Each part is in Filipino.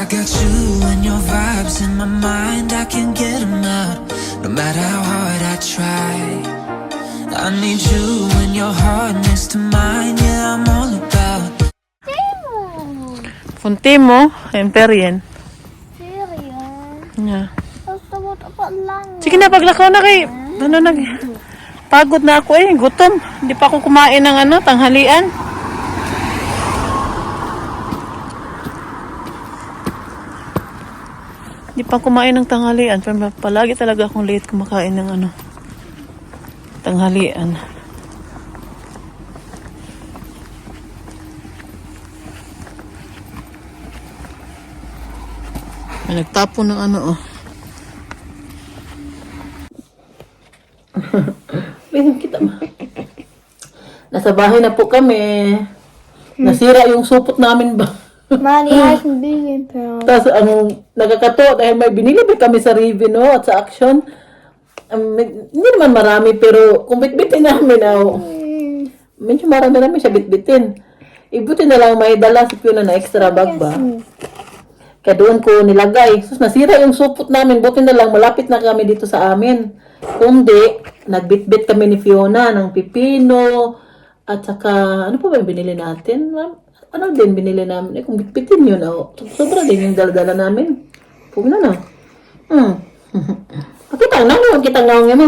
got you and your vibes in my mind, I can't get them out, no matter how hard I try. I need you and your heart next to mine, yeah, I'm all about. Funtimo, Emperian. Serien. Yeah. Tapos apa lang. Sige na, paglakaw na kay... Pagod na ako eh, gutom. Hindi pa ako kumain ng tanghalian. Hindi pa kumain ng tanghalian. Pero palagi talaga akong late kumakain ng tanghalian. May nagtapo ng kita ma. Nasa bahay na po kami. Nasira yung supot namin ba? Mani, has een billion pound. Tapos nakakato dahil may binili pa kami sa Rivi, no? At sa Action. Hindi naman marami pero kung bitbitin namin medyo marami siya bitbitin. Ibuti na lang may dala si Fiona na extra bag ba? Kaya doon ko nilagay. So, nasira yung supot namin. Buti na lang malapit na kami dito sa amin. Kundi, nagbitbit kami ni Fiona ng pipino at saka, ano pa ba binili natin? Ano din binili namin? Kung bitbitin yun, sobra din yung dala-dala namin. Puwi na. Pakita ang mo.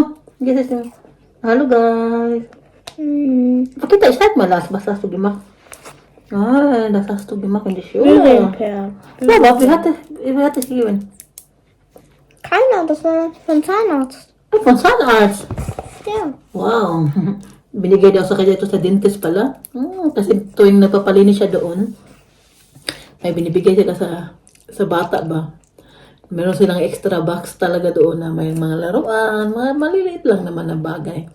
Hello guys. Pakita, start malas. Basta sugimak. Das hast du gemacht in die Schule. Ja. Ja, aber wie hat es gegeben? Keiner, das war von Zahnarzt. Von Zahnarzt? Ja. Wow. Binigay daw sa kanya ito sa dentist pala. Kasi tuwing napapalinis siya doon, may binibigay sila sa bata ba. Meron silang extra box talaga doon na may mga laruan, mga maliliit lang naman na bagay.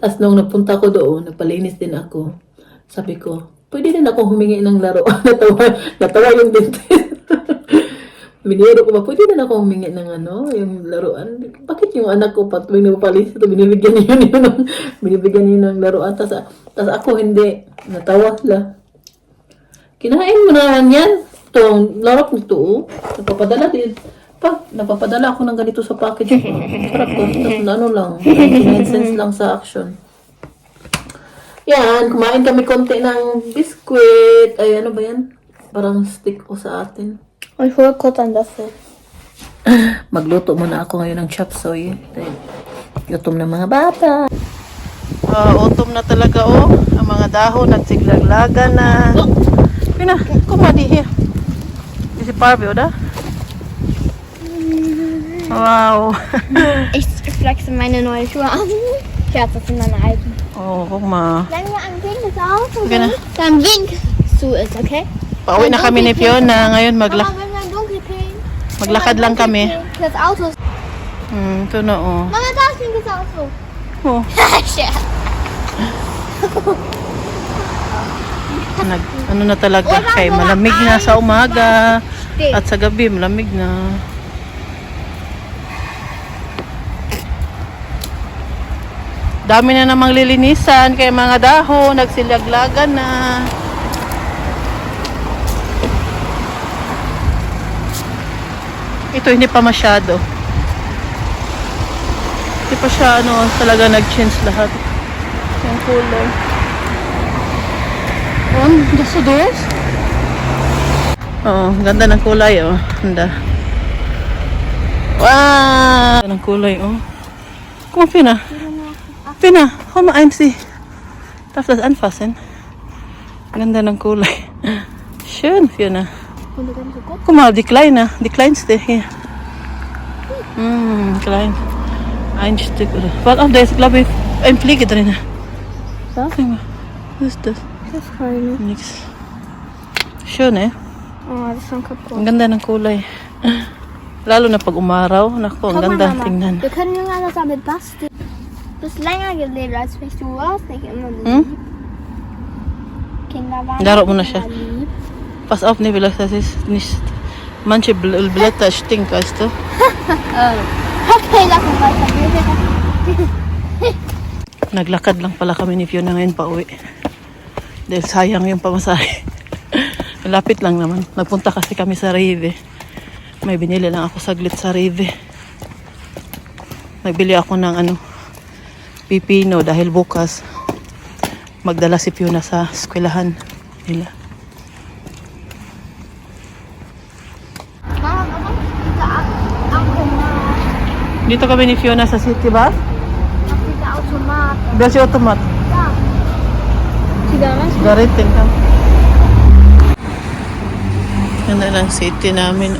Tapos nung napunta ko doon, napalinis din ako. Sabi ko, pwede din ako humingi ng laruan. Natawa yung dentist. Biniro ko ba, pwede din ako humingi ng yung laruan. Bakit yung anak ko pa tuwing napapalis ito, binibigyan niyo ng laruan. Tapos ako hindi. Natawa sila. Kinain mo na yan. Itong larap nito, napapadala din. Napapadala ako ng ganito sa package ko. Sarap ko. Tapos lang, 99 cents lang sa Action. Yan, kumain kami konti ng biskuit. Ay, ano ba yan? Parang stick ko sa atin. Ich hol kurz ein Löffel. Magluto muna ako ngayon ng chop suey. Gutom na mga bata. Autumn na talaga Ang mga dahon nagsiglaglaga na. Pina, kumadi here. This is Barbie, oder? Wow. Ich flexe meine neue Schuhe an. Ich habe das in meine alten. Oh, guck mal. Wenn wir am Weg des Autos Okay na. sind, dann Weg zu ist, okay? Pauwi na kami ni Fiona. Ngayon Mama, wenn wir dunkelpillen. maglakad lang kami. Das Auto ist... Ito na Mama, da ist ein Auto. Oh. Shit. Ano na talaga kay malamig na sa umaga at sa gabi malamig na. Dami na namang lilinisan kay mga dahon nagsilaglagan na. Ito hindi pa masyado. Hindi pa siya talaga nag-change lahat. Yung color. Gusto dos? Oo, ganda ng kulay Ganda. Wow! Ganda ng kulay Komm, Fiona. Fiona, komm mal einziehen. Darf das anfassen? Ganda ng kulay. Schön, Fiona. Guck mal, die kleinste hier. Klein. Ein Stück oder. Warte auf, da ist, glaube ich, ein Fliege drin. Was? Was ist das? Das ist keine. Nix. Schön, Oh, das ist schon kaputt. Ang ganda ng kulay. Lalo na pag umaraw. Naku, ang Guck mal, ganda. Mama, Tingnan. wir können irgendwann das damit basteln. Du bist länger gelebt als mich. Du warst nicht immer so Hm? lieb. Kinder waren Laro nicht mo na immer siya. lieb. Pass auf, ne, vielleicht das ist nicht. Manche Blätter stinken, weißt du? Okay, lass uns weiter. Naglakad lang pala kami ni Fiona ngayon pa uwi. Dahil sayang yung pamasahe. Malapit lang naman. Nagpunta kasi kami sa Rive. May binili lang ako saglit sa Rive. Nagbili ako ng pipino dahil bukas magdala si Fiona sa eskwelahan nila. Mama, kita ako na. Dito kami ni Fiona sa city bus. Kita automat. Basi automat. Ya. Tidak mas. Garitin ka. Ganda ng city namin.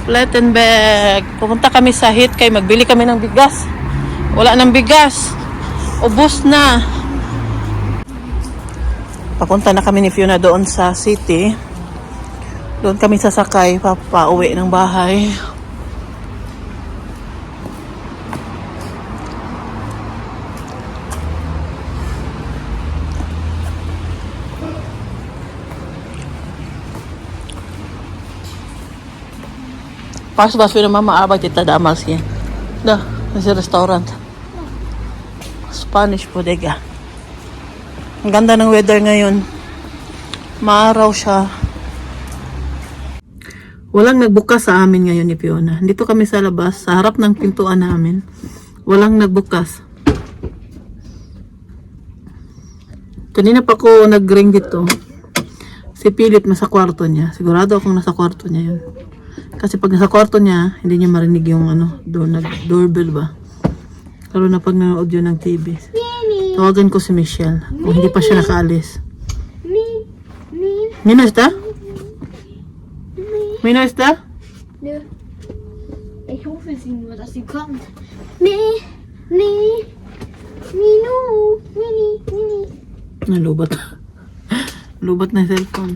Plettenberg. Pupunta kami sa Hit kay magbili kami ng bigas. Wala ng bigas. Ubus na. Papunta na kami ni Fiona doon sa city. Doon kami sasakay pauwi ng bahay. Pas ba Fiona mama abay tita damal siya. Dah, nasa restaurant. Spanish bodega. Ang ganda ng weather ngayon. Maaraw siya. Walang nagbukas sa amin ngayon ni Fiona. Dito kami sa labas, sa harap ng pintuan namin. Walang nagbukas. Kanina pa ko nag-ring dito. Si Philip nasa kwarto niya. Sigurado akong nasa kwarto niya yun. Kasi pag nasa kwarto niya, hindi niya marinig yung doorbell ba. Lalo na pag nanood yun ng TV. Tawagan ko si Michelle. Kung hindi pa siya nakaalis. Nino está? Nino está? Nö. Ich hoffe sie nur, dass sie kommt. Nee. Nino. Nini. Nalubat. Lubat na yung cellphone.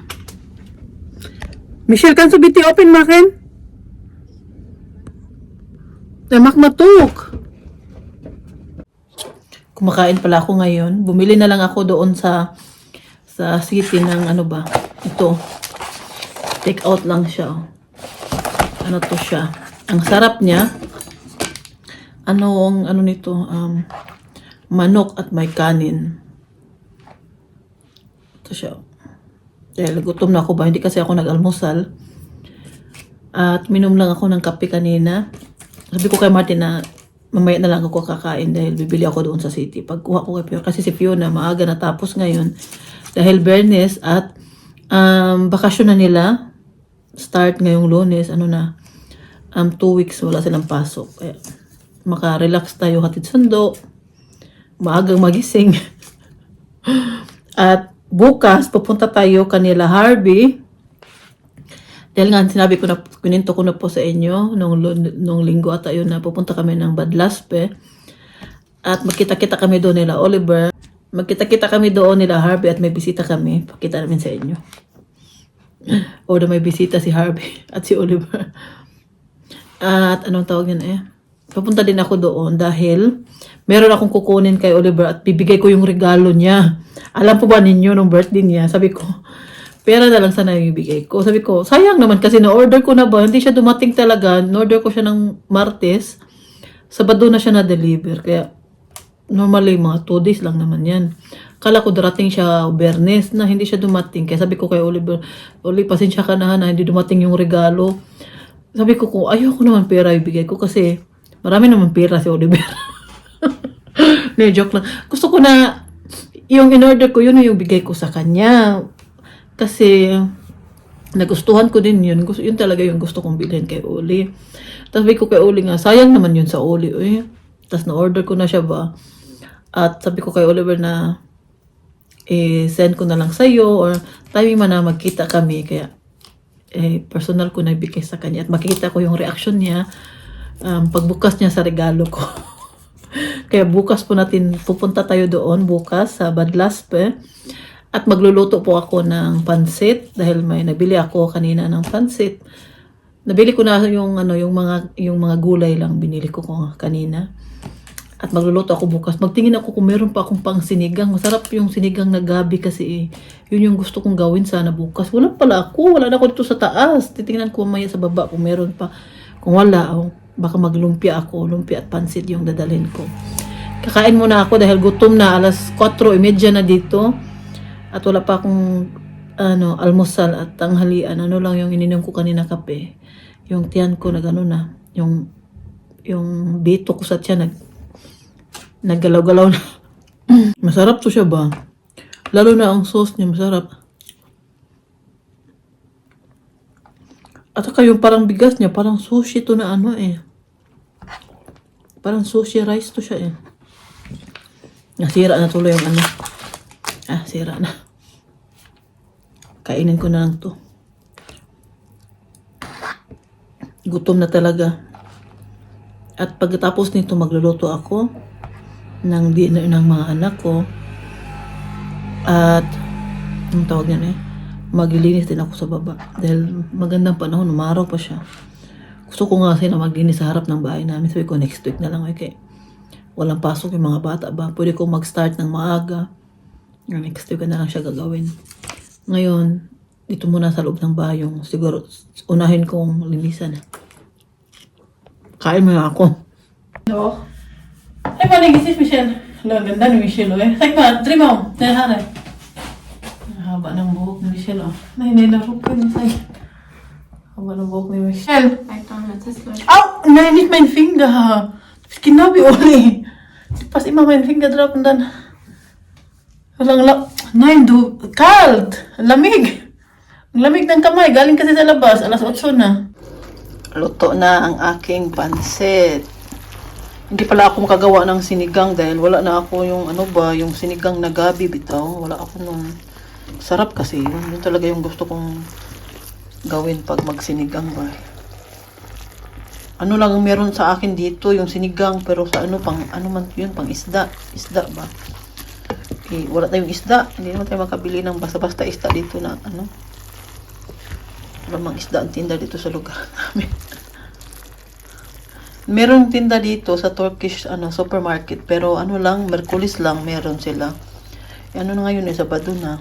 Michelle, kan subiti open makin? Tamak matuk. Kumakain pala ako ngayon. Bumili na lang ako doon sa city ng ito. Take out lang siya. Ano to siya? Ang sarap niya. Ano nito? Manok at may kanin. Ito siya. Dahil gutom na ako ba? Hindi kasi ako nag-almusal. At minom lang ako ng kape kanina. Sabi ko kay Martin na mamaya na lang ako kakain dahil bibili ako doon sa city. Pagkuha ko kay Fiona, kasi si Fiona maaga natapos ngayon dahil Bernes at bakasyon na nila. Start ngayong Lunes, 2 weeks wala silang pasok. Kaya maka-relax tayo, hatid sundo, maagang magising. At bukas pupunta tayo kanila Harvey. Dahil nga sinabi ko na, kininto ko na po sa inyo nung linggo ata yun na pupunta kami ng Badlaspe. At magkita-kita kami doon nila Oliver. Magkita-kita kami doon nila Harvey at may bisita kami. Pakita namin sa inyo. O na may bisita si Harvey at si Oliver. At anong tawag yan Pupunta din ako doon dahil meron akong kukunin kay Oliver at bibigay ko yung regalo niya. Alam po ba ninyo nung birthday niya? Sabi ko, pera na lang sana yung ibigay ko. Sabi ko, sayang naman kasi na-order ko na ba? Hindi siya dumating talaga. Na-order ko siya ng Martes. Sabado na siya na-deliver. Kaya, normally, mga 2 days lang naman yan. Kala ko darating siya Bernes na hindi siya dumating. Kaya sabi ko kay Oliver, Oli, pasensya ka na hindi dumating yung regalo. Sabi ko, ayoko naman pera ibigay ko kasi marami naman pera si Oliver. Joke lang. Gusto ko na, yung in-order ko, yun yung bigay ko sa kanya. Kasi, nagustuhan ko din yun. Yun talaga yung gusto kong bilhin kay Oli. Tapos sabi ko kay Oli nga, sayang naman yun sa Oli. Tapos na-order ko na siya ba. At sabi ko kay Oliver na, send ko na lang sa'yo or timing man na magkita kami. Kaya, personal ko na ibigay sa kanya. At makikita ko yung reaction niya pagbukas niya sa regalo ko. Kaya bukas po natin, pupunta tayo doon bukas sa Badlaspe. At magluluto po ako ng pansit dahil may nabili ako kanina ng pansit. Nabili ko na yung mga gulay lang binili ko kanina. At magluluto ako bukas. Magtingin ako kung meron pa akong pang sinigang. Masarap yung sinigang na gabi kasi yun yung gusto kong gawin sana bukas. Wala pala ako. Wala na ako dito sa taas. Titingnan ko mamaya sa baba kung meron pa. Kung wala, baka maglumpia ako. Lumpia at pansit yung dadalhin ko. Kakain muna ako dahil gutom na. 4:30 na dito. At wala pa akong almusal at tanghalian, ano lang yung ininom ko kanina kape. Yung tiyan ko na, yung bito ko sa tiyan naggalaw-galaw na. Masarap to siya ba? Lalo na ang sauce niya, masarap. At saka yung parang bigas niya, parang sushi to na parang sushi rice to siya Nasira na tuloy yung sira na. Kainin ko na lang to. Gutom na talaga. At pagkatapos nito, magluluto ako ng dinner ng mga anak ko. At, ang tawag niyan maglilinis din ako sa baba. Dahil magandang panahon, umaraw pa siya. Gusto ko nga kasi na maglinis sa harap ng bahay namin. Sabi ko, next week na lang. Okay. Walang pasok yung mga bata ba? Pwede ko mag-start ng maaga. Next week na lang siya gagawin. Ngayon, dito muna sa loob ng bahay yung siguro unahin kong linisan. Kain mo na ako. No. Ay, manigisis, Michelle. Ang ganda ni Michelle, Say ba, dream mo. Naharay. Haba ng buhok ni Michelle, Nahinilaro ko yun, say. Haba ng buhok ni Michelle. I don't know, this is Au! Nainit mein Finger. Kinabi uli. Pas immer mein Finger drauf und dann... Nein, du... Kalt! Lamig! Ang lamig ng kamay. Galing kasi sa labas. Alas 8 na. Luto na ang aking pansit. Hindi pala ako makagawa ng sinigang dahil wala na ako yung yung sinigang na gabi bitaw. Wala ako nung... Sarap kasi yun. Yun talaga yung gusto kong gawin pag magsinigang ba. Ano lang ang meron sa akin dito, yung sinigang, pero sa pang isda. Isda ba? Wala tayong isda. Hindi naman tayo makabili ng basta-basta isda dito na Wala mang isda ang tinda dito sa lugar namin. Meron tinda dito sa Turkish supermarket, pero Merkulis lang meron sila. Na ngayon Sabado na.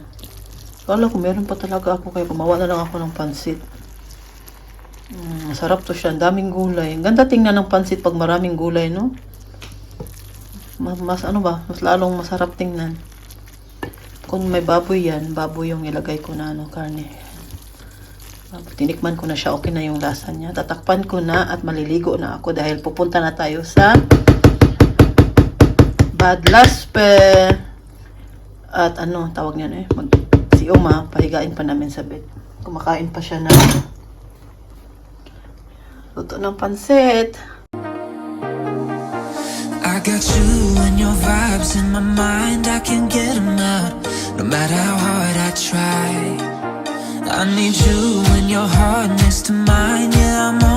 Kala ko meron pa talaga ako, kaya gumawa na lang ako ng pansit. Masarap to siya. Ang daming gulay. Ang ganda tingnan ng pansit pag maraming gulay, no? Mas lalong masarap tingnan. Kung may baboy yan, baboy yung ilagay ko na karne. Tinikman ko na siya, okay na yung lasa niya. Tatakpan ko na at maliligo na ako dahil pupunta na tayo sa Badlaspe. At tawag niyan si Uma, pahigain pa namin sa bed. Kumakain pa siya na luto ng pansit. I got you and your vibes in my mind, I can't get them out, no matter how hard I try. I need you and your heart next to mine, yeah, I'm on